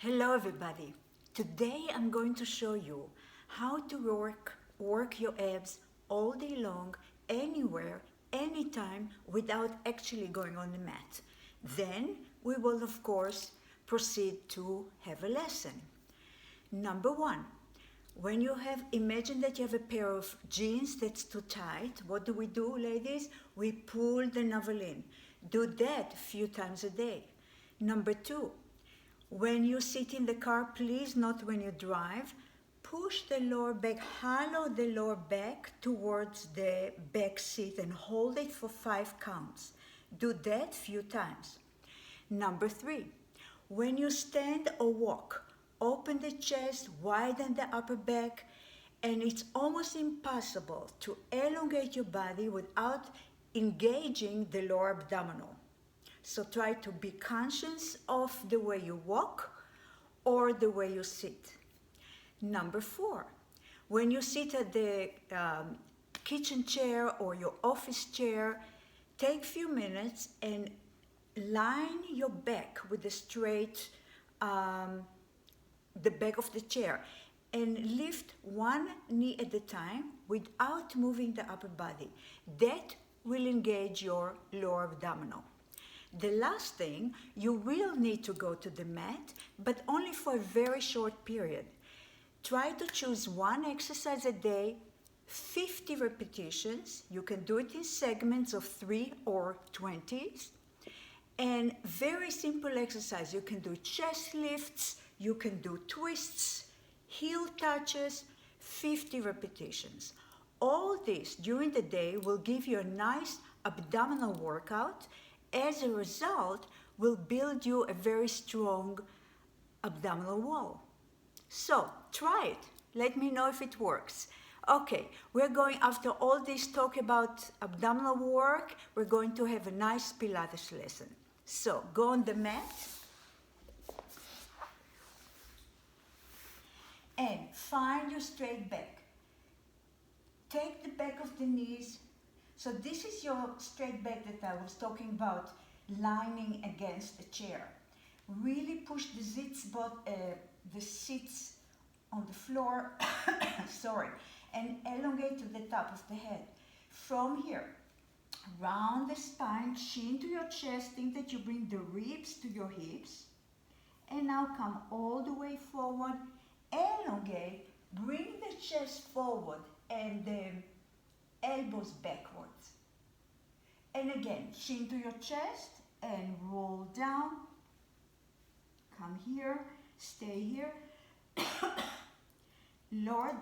Hello everybody. Today I'm going to show you how to work your abs all day long, anywhere, anytime, without actually going on the mat. Then we will of course proceed to have a lesson. Number one, imagine that you have a pair of jeans that's too tight. What do we do, ladies? We pull the navel in. Do that a few times a day. Number two, when you sit in the car, please not when you drive, push the lower back, hollow the lower back towards the back seat and hold it for 5 counts. Do that few times. Number three, when you stand or walk, open the chest, widen the upper back, and it's almost impossible to elongate your body without engaging the lower abdominal. So try to be conscious of the way you walk or the way you sit. Number four, when you sit at the kitchen chair or your office chair, take a few minutes and line your back with the back of the chair and lift one knee at a time without moving the upper body. That will engage your lower abdominal. The last thing, you will need to go to the mat, but only for a very short period. Try to choose one exercise a day, 50 repetitions. You can do it in segments of 3 or 20s. And very simple exercise. You can do chest lifts, you can do twists, heel touches, 50 repetitions. All this during the day will give you a nice abdominal workout. As a result, will build you a very strong abdominal wall. So try it. Let me know if it works. Okay, we're going, after all this talk about abdominal work, we're going to have a nice Pilates lesson. So go on the mat and find your straight back. Take the back of the knees. So this is your straight back that I was talking about, lining against the chair. Really push the seats on the floor, sorry, and elongate to the top of the head. From here, round the spine, chin to your chest, think that you bring the ribs to your hips. And now come all the way forward, elongate, bring the chest forward and the elbows backwards. And again, chin to your chest and roll down. Come here, stay here. Lower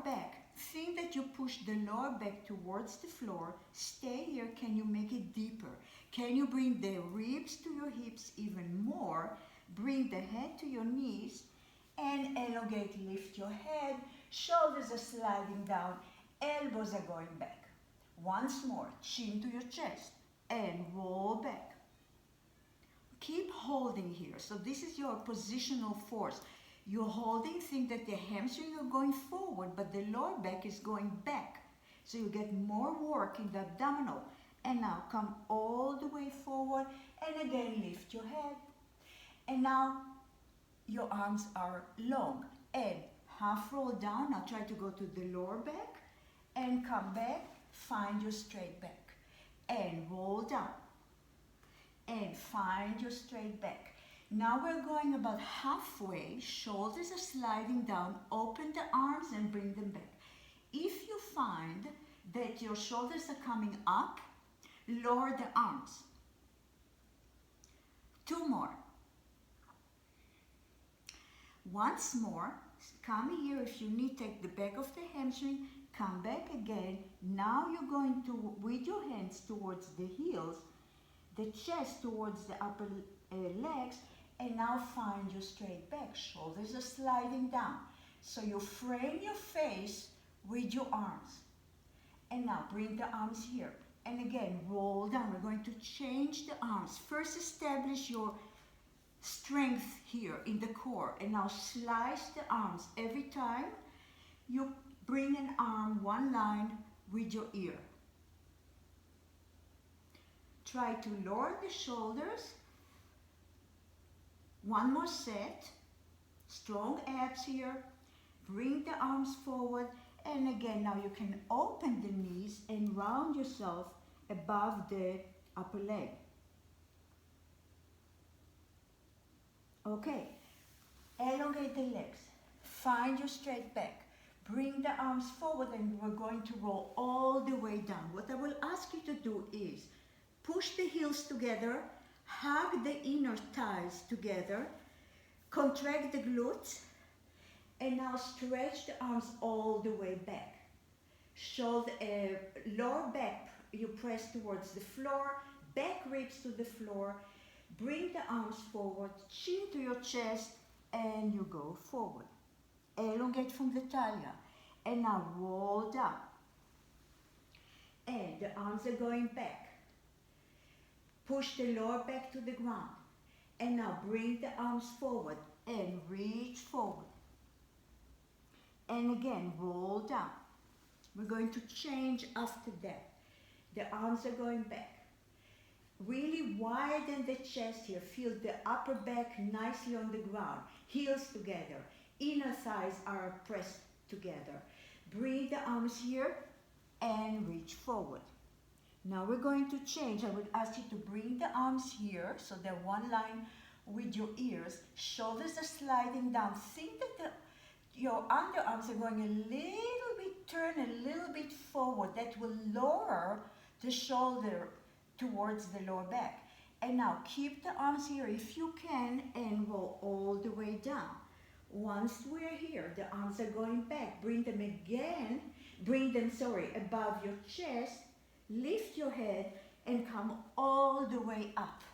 back. Think that you push the lower back towards the floor. Stay here. Can you make it deeper? Can you bring the ribs to your hips even more? Bring the head to your knees and elongate. Lift your head. Shoulders are sliding down. Elbows are going back. Once more, chin to your chest and roll back. Keep holding here. So this is your positional force. You're holding, think that the hamstring are going forward, but the lower back is going back. So you get more work in the abdominal. And now come all the way forward and again lift your head. And now your arms are long and half roll down. Now try to go to the lower back and come back. Find your straight back and roll down and find your straight back. Now we're going about halfway, shoulders are sliding down, open the arms and bring them back. If you find that your shoulders are coming up, lower the arms. 2 more. Once more, come here. If you need, take the back of the hamstring, come back again. Now you're going to, with your hands towards the heels, the chest towards the upper legs, and now find your straight back. Shoulders are sliding down. So you frame your face with your arms. And now bring the arms here. And again, roll down. We're going to change the arms. First establish your strength here in the core. And now slice the arms. Every time you bring an arm one line with your ear. Try to lower the shoulders. One more set. Strong abs here. Bring the arms forward. And again, now you can open the knees and round yourself above the upper leg. Okay. Elongate the legs. Find your straight back. Bring the arms forward and we're going to roll all the way down. What I will ask you to do is push the heels together, hug the inner thighs together, contract the glutes, and now stretch the arms all the way back. Shoulder, lower back, you press towards the floor, back ribs to the floor. Bring the arms forward, chin to your chest, and you go forward. Elongate from the talia. And now roll down. And the arms are going back. Push the lower back to the ground. And now bring the arms forward and reach forward. And again, roll down. We're going to change after that. The arms are going back. Really widen the chest here. Feel the upper back nicely on the ground. Heels together. Inner thighs are pressed together. Bring the arms here and reach forward. Now we're going to change. I would ask you to bring the arms here so they're one line with your ears. Shoulders are sliding down. Think that your underarms are going a little bit, turn a little bit forward. That will lower the shoulder towards the lower back. And now keep the arms here if you can and roll all the way down. Once we're here, the arms are going back. Bring them again, above your chest. Lift your head and come all the way up.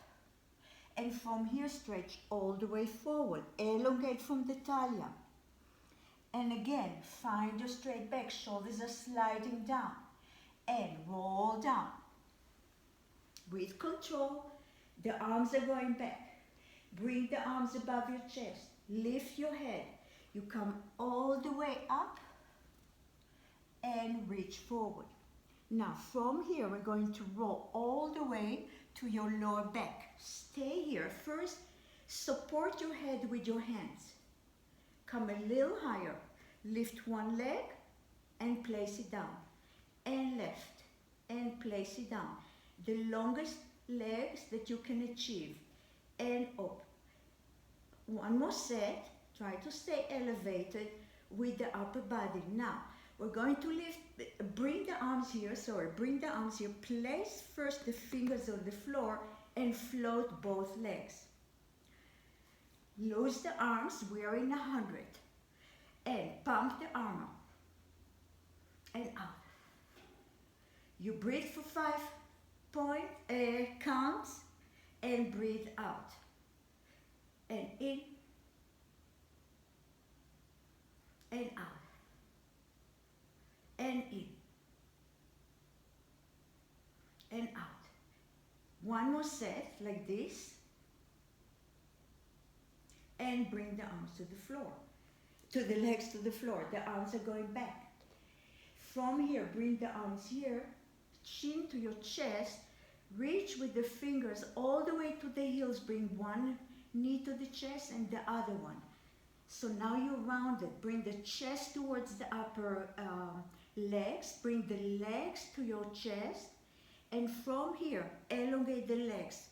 And from here, stretch all the way forward. Elongate from the talia. And again, find your straight back. Shoulders are sliding down. And roll down. With control, the arms are going back. Bring the arms above your chest. Lift your head. You come all the way up and reach forward. Now from here we're going to roll all the way to your lower back. Stay here. First, support your head with your hands. Come a little higher. Lift one leg and place it down. And left and place it down. The longest legs that you can achieve. And up. One more set. Try to stay elevated with the upper body. Now, we're going to bring the arms here. Place first the fingers on the floor and float both legs. Loose the arms. We are in 100. And pump the arm up. And out. You breathe for 5 counts and breathe out. And in and out and in and out. One more set like this and bring the arms to the floor, to the legs to the floor. The arms are going back. From here, bring the arms here, chin to your chest, reach with the fingers all the way to the heels. Bring one knee to the chest and the other one. So now you're rounded. Bring the chest towards the upper legs. Bring the legs to your chest. And from here, elongate the legs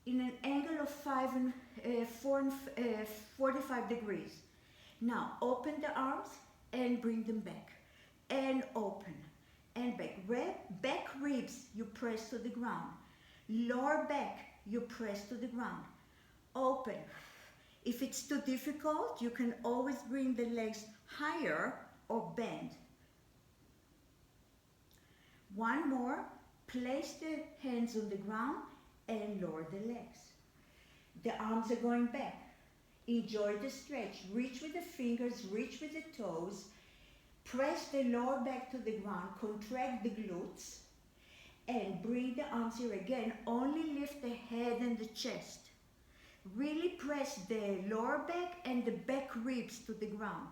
in an angle of 45 degrees. Now open the arms and bring them back. And open and back. Back ribs, you press to the ground. Lower back, you press to the ground. Open. If it's too difficult, you can always bring the legs higher or bend. One more. Place the hands on the ground and lower the legs. The arms are going back. Enjoy the stretch. Reach with the fingers, reach with the toes. Press the lower back to the ground. Contract the glutes. And bring the arms here again. Only lift the head and the chest. Really press the lower back and the back ribs to the ground.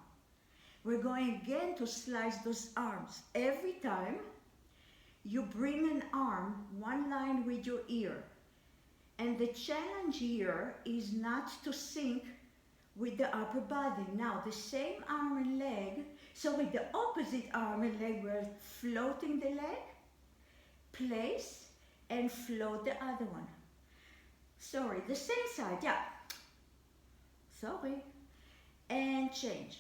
We're going again to slice those arms. Every time you bring an arm one line with your ear. And the challenge here is not to sink with the upper body. Now the same arm and leg, so with the opposite arm and leg, we're floating the leg, place, and float the other one. Sorry, the same side, yeah. Sorry. And change.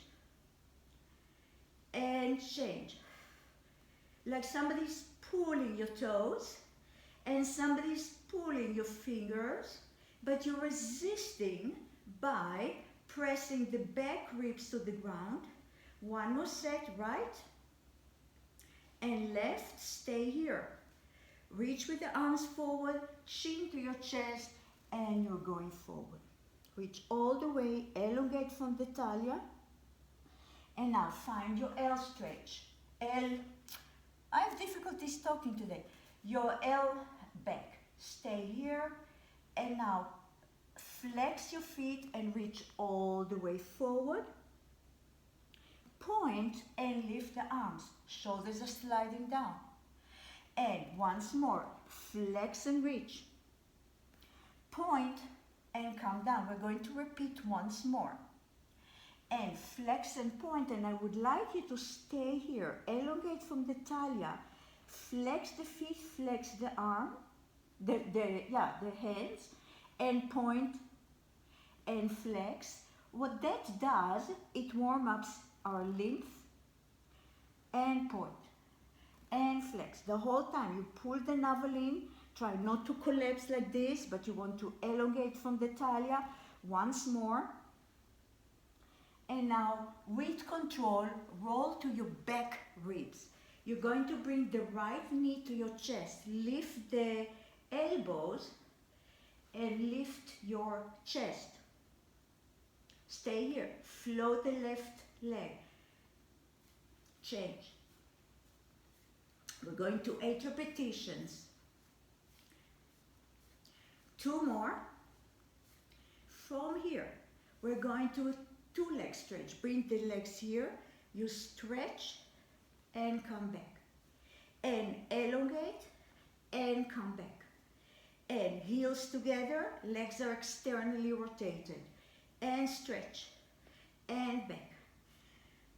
And change. Like somebody's pulling your toes and somebody's pulling your fingers, but you're resisting by pressing the back ribs to the ground. One more set, right and left, stay here. Reach with the arms forward, chin to your chest, and you're going forward. Reach all the way, elongate from the talia, and now find your L stretch. L, I have difficulties talking today. Your L back, stay here, and now flex your feet and reach all the way forward. Point and lift the arms, shoulders are sliding down. And once more, flex and reach. Point and come down. We're going to repeat once more. And flex and point, and I would like you to stay here. Elongate from the talia. Flex the feet, flex the arm, the hands, and point and flex. What that does, it warms up our lymph and point and flex. The whole time you pull the navel in, try not to collapse like this, but you want to elongate from the talia. Once more. And now with control, roll to your back ribs. You're going to bring the right knee to your chest. Lift the elbows and lift your chest. Stay here. Float the left leg. Change. We're going to 8 repetitions. 2 more. From here, we're going to 2 leg stretch. Bring the legs here. You stretch and come back. And elongate and come back. And heels together, legs are externally rotated. And stretch and back.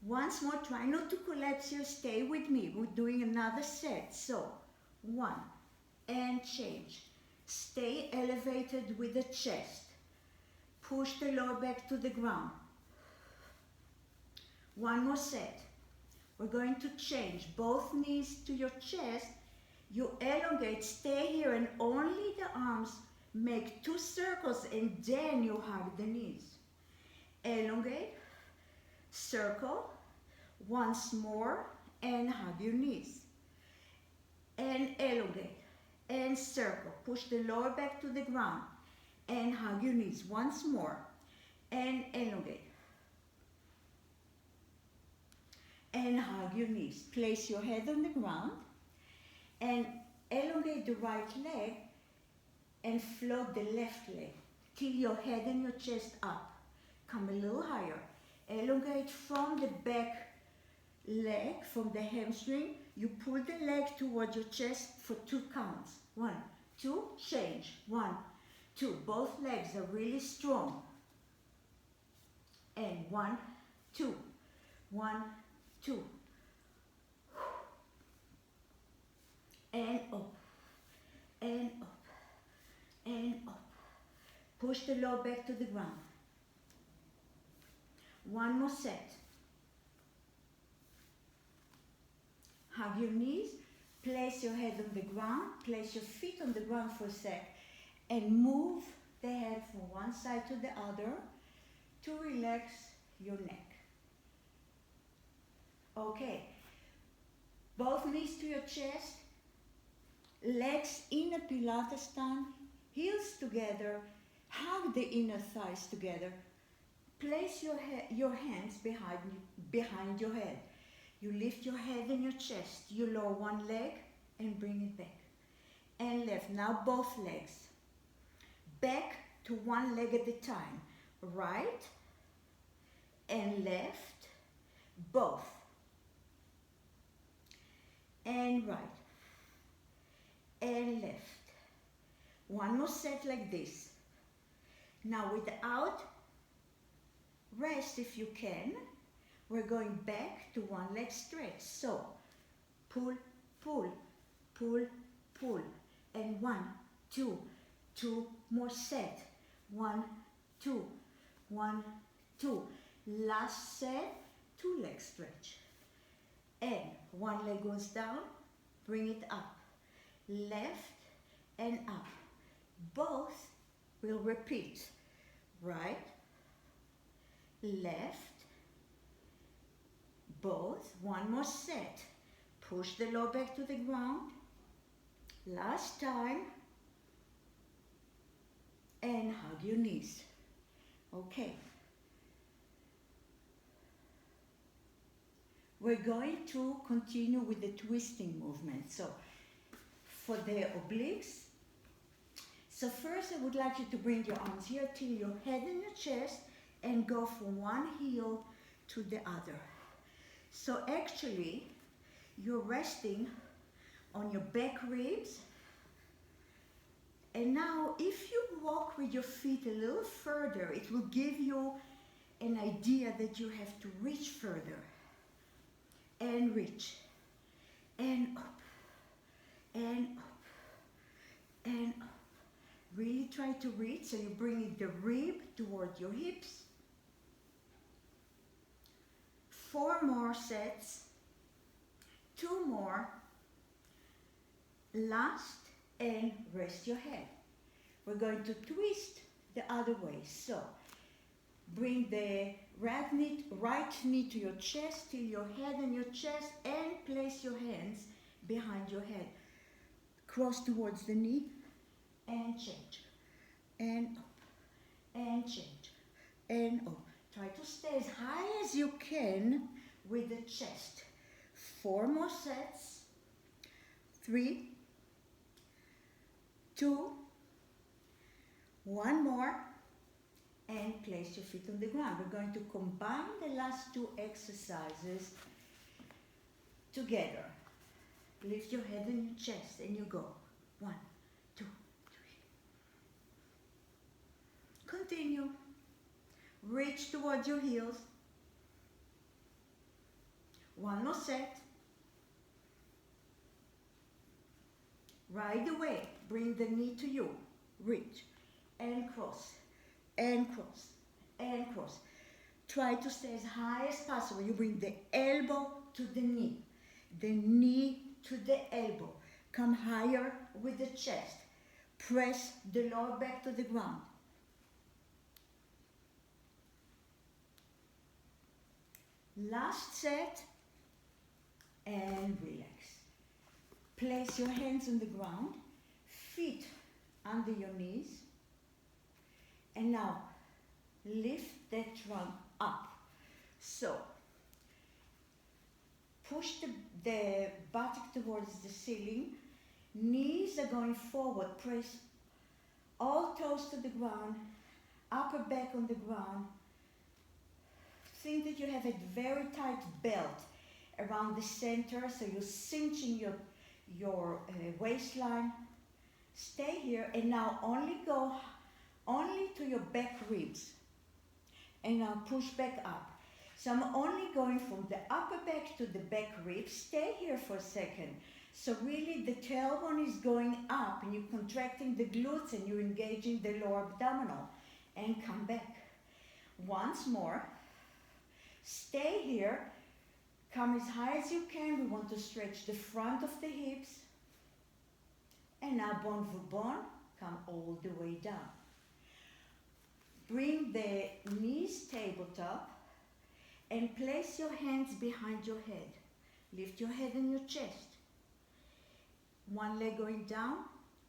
Once more, try not to collapse here, stay with me. We're doing another set. So, 1 and change. Stay elevated with the chest. Push the lower back to the ground. 1 more set. We're going to change both knees to your chest. You elongate, stay here, and only the arms make 2 circles, and then you hug the knees. Elongate, circle, once more, and hug your knees. And elongate, and circle. Push the lower back to the ground, and hug your knees. Once more, and elongate. And hug your knees. Place your head on the ground, and elongate the right leg, and float the left leg till your head and your chest up. Come a little higher. Elongate from the back leg, from the hamstring. You pull the leg toward your chest for 2 counts. 1, 2, change. 1, 2. Both legs are really strong. And 1, 2. 1, 2. And up. And up. And up. Push the lower back to the ground. 1 more set. Hug your knees, place your head on the ground, place your feet on the ground for a sec, and move the head from one side to the other to relax your neck. Okay, both knees to your chest, legs in a Pilates stand, heels together, hug the inner thighs together. Place your hands behind your head. You lift your head and your chest. You lower one leg and bring it back. And left. Now both legs. Back to one leg at a time. Right and left. Both. And right. And left. 1 more set like this. Now without Rest if you can. We're going back to one leg stretch. So, pull, pull, pull, pull. And 1, 2, 2 more set. 1, 2, 1, 2. Last set, 2 leg stretch. And one leg goes down, bring it up. Left and up. Both will repeat. Right, left, both. One more set. Push the lower back to the ground. Last time. And hug your knees. Okay. We're going to continue with the twisting movement. So, for the obliques, so first I would like you to bring your arms here till your head and your chest and go from one heel to the other. So actually, you're resting on your back ribs. And now, if you walk with your feet a little further, it will give you an idea that you have to reach further. And reach. And up. And up. And up. Really try to reach, so you're bringing the rib toward your hips. 4 more sets. 2 more. Last, and rest your head. We're going to twist the other way. So, bring the right knee to your chest, till your head and your chest, and place your hands behind your head. Cross towards the knee, and change. And up, and change. And up. Try to stay as high as you can with the chest. 4 more sets. 3, 2, 1 more, and place your feet on the ground. We're going to combine the last 2 exercises together. Lift your head and your chest, and you go. 1, 2, 3. Continue. Reach towards your heels. 1 more set. Right away, bring the knee to you. Reach and cross, and cross, and cross. Try to stay as high as possible. You bring the elbow to the knee to the elbow. Come higher with the chest. Press the lower back to the ground. Last set, and relax. Place your hands on the ground, feet under your knees, and now lift that trunk up. So, push the buttock towards the ceiling, knees are going forward, press all toes to the ground, upper back on the ground. Think that you have a very tight belt around the center, so you're cinching your waistline. Stay here, and now go to your back ribs, and now push back up. So I'm only going from the upper back to the back ribs. Stay here for a second. So really the tailbone is going up, and you're contracting the glutes, and you're engaging the lower abdominal, and come back. Once more. Stay here. Come as high as you can. We want to stretch the front of the hips. And now bone for bone, come all the way down. Bring the knees tabletop and place your hands behind your head. Lift your head and your chest. One leg going down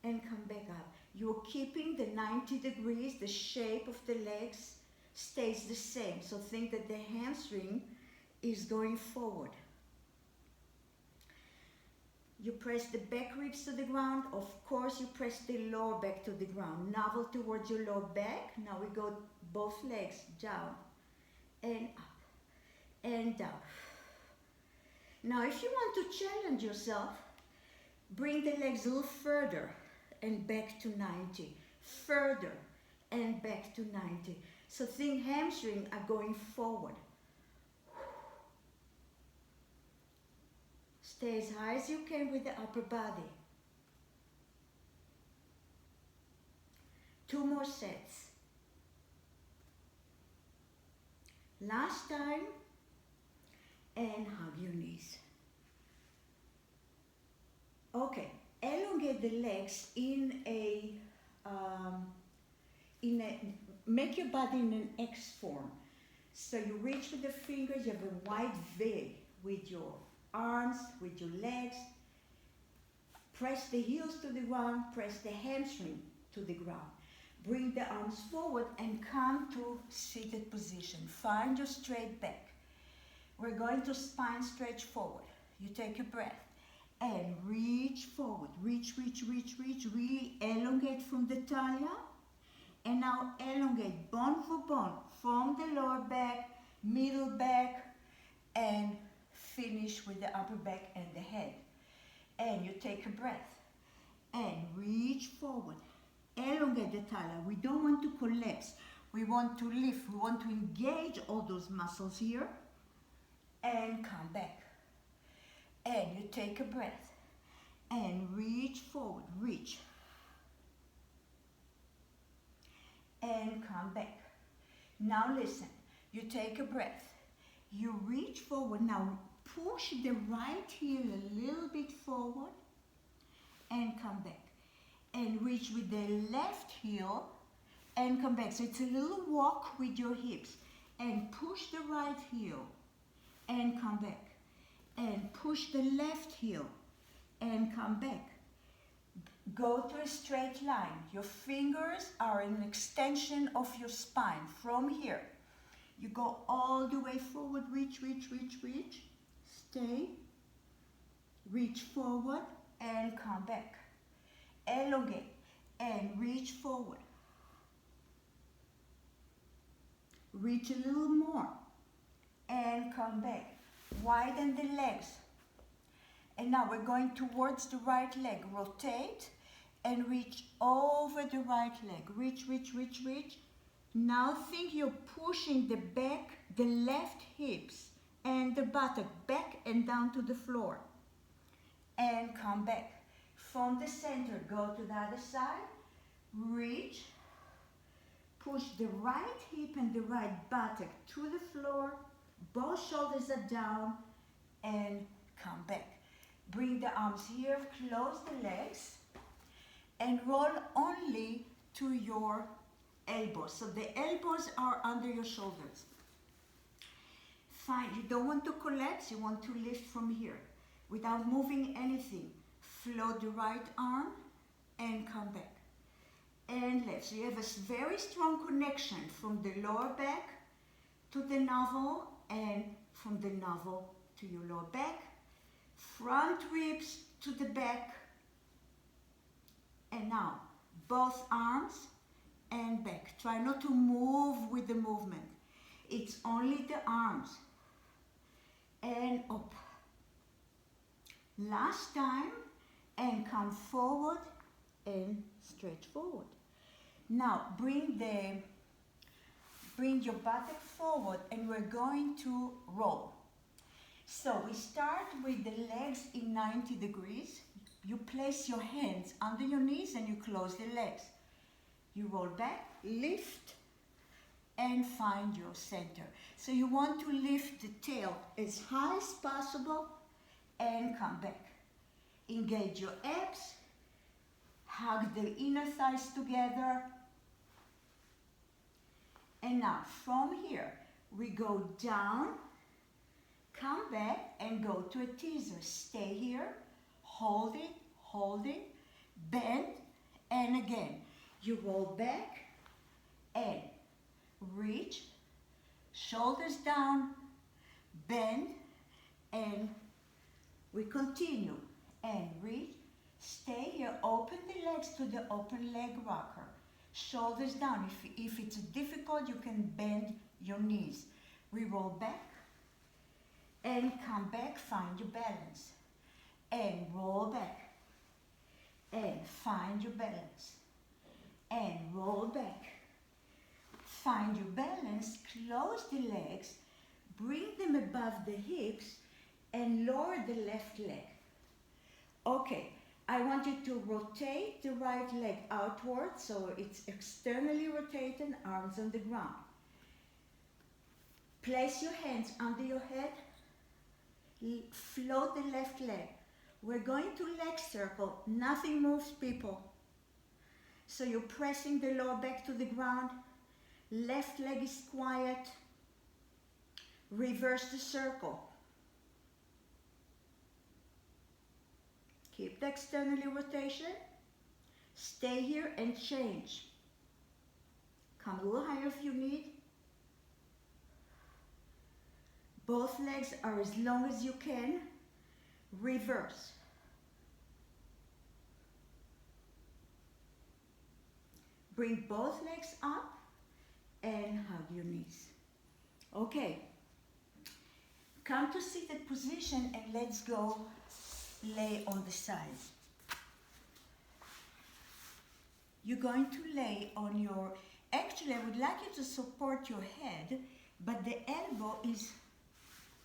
and come back up. You're keeping the 90 degrees, the shape of the legs stays the same. So think that the hamstring is going forward. You press the back ribs to the ground. Of course, you press the lower back to the ground. Navel towards your lower back. Now we go both legs down and up and down. Now, if you want to challenge yourself, bring the legs a little further and back to 90. Further and back to 90. So think hamstring are going forward. Stay as high as you can with the upper body. 2 more sets. Last time, and hug your knees. Okay, elongate the legs make your body in an X form. So you reach with the fingers, you have a wide V with your arms, with your legs. Press the heels to the ground, press the hamstring to the ground. Bring the arms forward and come to seated position. Find your straight back. We're going to spine stretch forward. You take a breath and reach forward. Reach, reach, reach, reach. Really elongate from the talia. And now elongate bone for bone from the lower back, middle back, and finish with the upper back and the head. And you take a breath and reach forward. Elongate the talia. We don't want to collapse. We want to lift. We want to engage all those muscles here. And come back. And you take a breath and reach forward. Reach. And come back. Now listen. You take a breath. You reach forward. Now push the right heel a little bit forward and come back. And reach with the left heel and come back. So it's a little walk with your hips. And push the right heel and come back. And push the left heel and come back. Go to a straight line. Your fingers are an extension of your spine. From here, you go all the way forward. Reach, reach, reach, reach. Stay. Reach forward and come back. Elongate and reach forward. Reach a little more and come back. Widen the legs. And now we're going towards the right leg. Rotate and reach over the right leg. Reach, reach, reach, reach. Now think you're pushing the back, the left hips and the buttock back and down to the floor. And come back. From the center, go to the other side. Reach. Push the right hip and the right buttock to the floor. Both shoulders are down and come back. Bring the arms here, close the legs and roll only to your elbows. So the elbows are under your shoulders. Fine, you don't want to collapse, you want to lift from here without moving anything. Float the right arm and come back. And left. So you have a very strong connection from the lower back to the navel and from the navel to your lower back. Front ribs to the back. And now, both arms and back. Try not to move with the movement. It's only the arms. And up. Last time, and come forward and stretch forward. Now, bring your buttock forward and we're going to roll. So we start with the legs in 90 degrees. You place your hands under your knees and you close the legs. You roll back, lift, and find your center. So you want to lift the tail as high as possible and come back. Engage your abs, hug the inner thighs together. And now from here, we go down, come back and go to a teaser. Stay here, hold it, bend, and again. You roll back and reach, shoulders down, bend, and we continue. And reach, stay here, open the legs to the open leg rocker. Shoulders down. If it's difficult, you can bend your knees. We roll back and come back, find your balance. And roll back and find your balance. And roll back Find your balance, close the legs, bring them above the hips, and lower the left leg. Okay, I want you to rotate the right leg outward so it's externally rotated, arms on the ground. Place your hands under your head, float the left leg. We're going to leg circle, nothing moves, people. So you're pressing the lower back to the ground, left leg is quiet, reverse the circle. Keep the externally rotation, stay here and change. Come a little higher if you need. Both legs are as long as you can. Reverse. Bring both legs up and hug your knees. Okay. Come to seated position and let's go lay on the side. You're going to lay on your, actually I would like you to support your head, but the elbow is,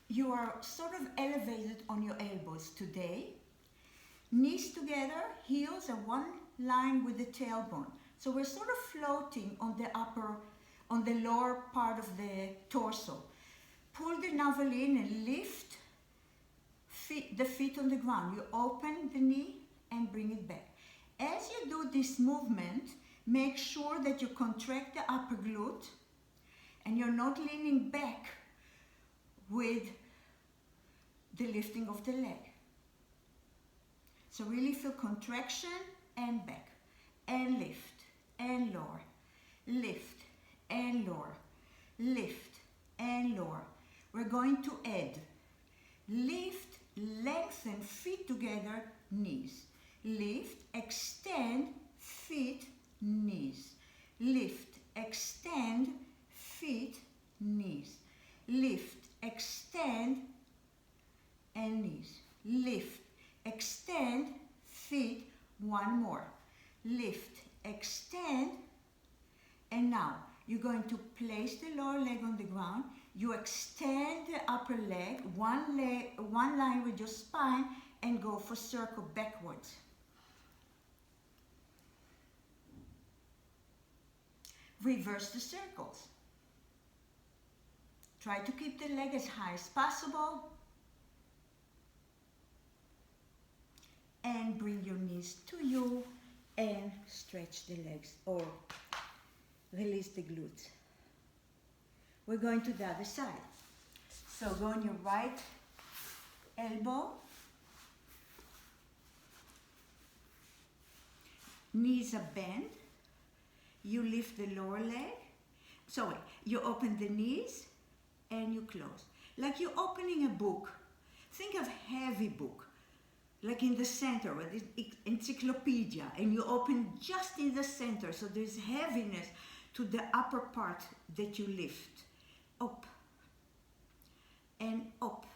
you are sort of elevated on your elbows today. Knees together, heels are one line with the tailbone. So we're sort of floating on the lower part of the torso. Pull the navel in and lift the feet on the ground. You open the knee and bring it back. As you do this movement, make sure that you contract the upper glute and you're not leaning back with the lifting of the leg. So really feel contraction and back, and lift and lower, lift and lower, lift and lower. We're going to add lift, lengthen, feet together, knees. Lift, extend, feet, knees. Lift, extend, feet, knees. Lift, extend, and knees. Lift, extend, feet, one more. Lift, extend, and now you're going to place the lower leg on the ground. You extend the upper leg, one line with your spine, and go for circle backwards. Reverse the circles. Try to keep the leg as high as possible. And bring your knees to you and stretch the legs or release the glutes. We're going to the other side. So go on your right elbow. Knees are bent. You lift the lower leg. So wait, you open the knees and you close. Like you're opening a book. Think of heavy book. Like in the center, with the encyclopedia, and you open just in the center, so there's heaviness to the upper part that you lift. Up and up.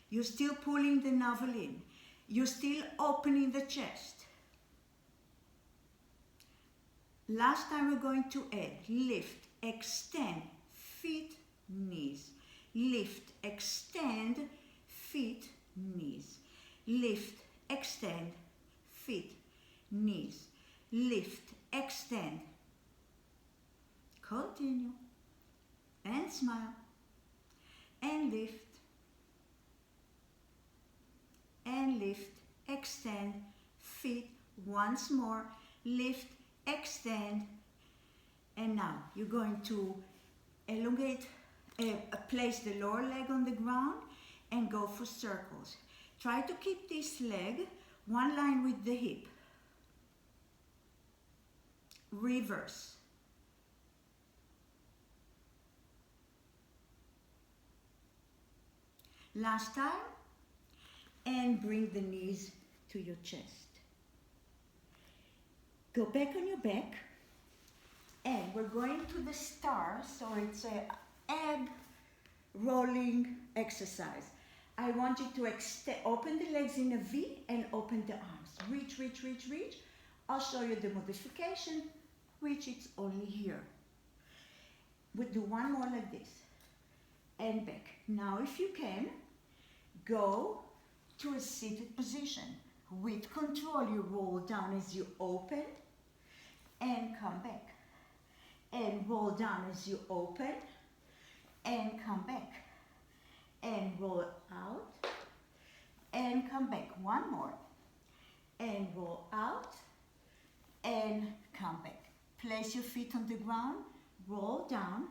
You're still pulling the navel in. You're still opening the chest. Last time we're going to add lift, extend, feet, knees. Lift, extend, feet, knees. Lift, extend, feet, knees. Lift, extend. Continue. And smile. And lift. And lift, extend, feet. Once more. Lift, extend. And now you're going to elongate, place the lower leg on the ground and go for circles. Try to keep this leg one line with the hip. Reverse. Last time, and bring the knees to your chest. Go back on your back, and we're going to the star, so it's a ab rolling exercise. I want you to open the legs in a V and open the arms. Reach, reach, reach, reach. I'll show you the modification. Reach, it's only here. We'll do one more like this. And back. Now if you can, go to a seated position. With control, you roll down as you open and come back. And roll down as you open and come back. And roll out and come back. One more. And roll out and come back. Place your feet on the ground, roll down,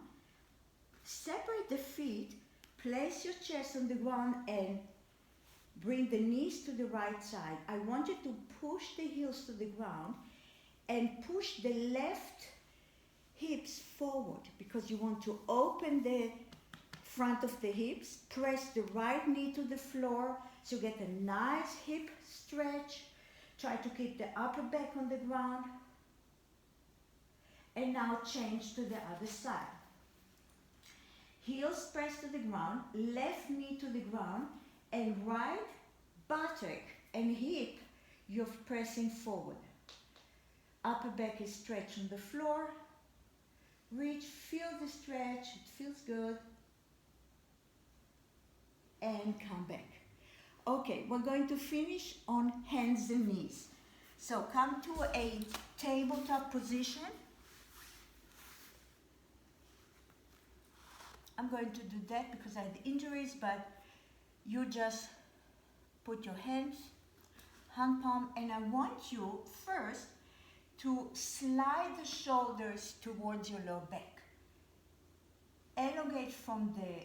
separate the feet, place your chest on the ground and bring the knees to the right side. I want you to push the heels to the ground and push the left hips forward because you want to open the front of the hips. Press the right knee to the floor so you get a nice hip stretch. Try to keep the upper back on the ground. And now change to the other side. Heels press to the ground, left knee to the ground, and right buttock and hip, you're pressing forward. Upper back is stretched on the floor. Reach, feel the stretch, it feels good. And come back. Okay, we're going to finish on hands and knees. So come to a tabletop position. I'm going to do that because I had injuries, but you just put your hands, hand palm, and I want you first to slide the shoulders towards your lower back. Elongate from the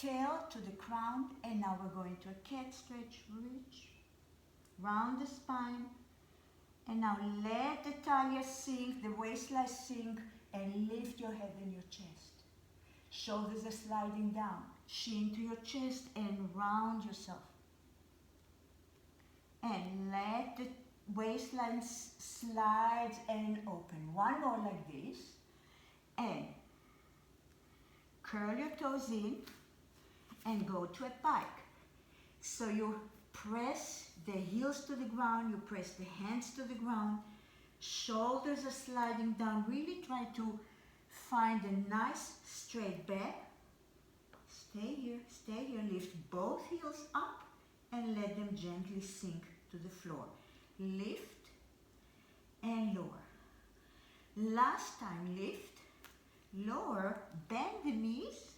tail to the crown, and now we're going to a cat stretch, reach, round the spine, and now let the talia sink, the waistline sink, and lift your head and your chest. Shoulders are sliding down, chin to your chest and round yourself. And let the waistline slide and open. One more like this. And curl your toes in and go to a pike. So you press the heels to the ground, you press the hands to the ground, shoulders are sliding down. Really try to find a nice straight back. Stay here, lift both heels up and let them gently sink to the floor. Lift and lower. Last time, lift, lower, bend the knees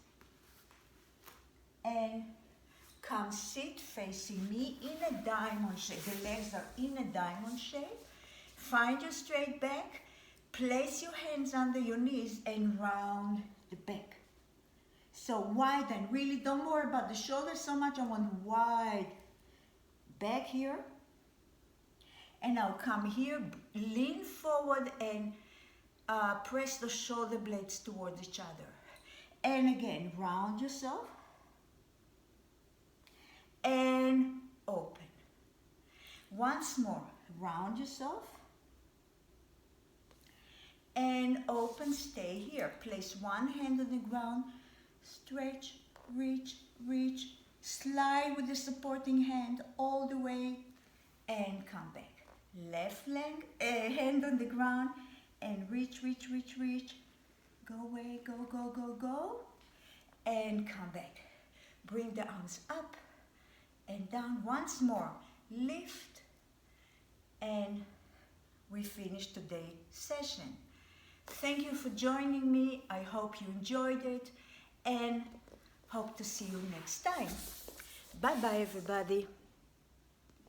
and come sit facing me in a diamond shape. The legs are in a diamond shape. Find your straight back. Place your hands under your knees and round the back. So widen, really don't worry about the shoulders so much. I want wide back here. And now come here, lean forward and press the shoulder blades towards each other. And again, round yourself and open. Once more, round yourself and open, stay here. Place one hand on the ground, stretch, reach, reach, slide with the supporting hand all the way and come back. Left leg, hand on the ground and reach, reach, reach, reach. Go away, go, go, go, go and come back. Bring the arms up and down once more. Lift and we finish today's session. Thank you for joining me. I hope you enjoyed it and hope to see you next time. Bye-bye, everybody.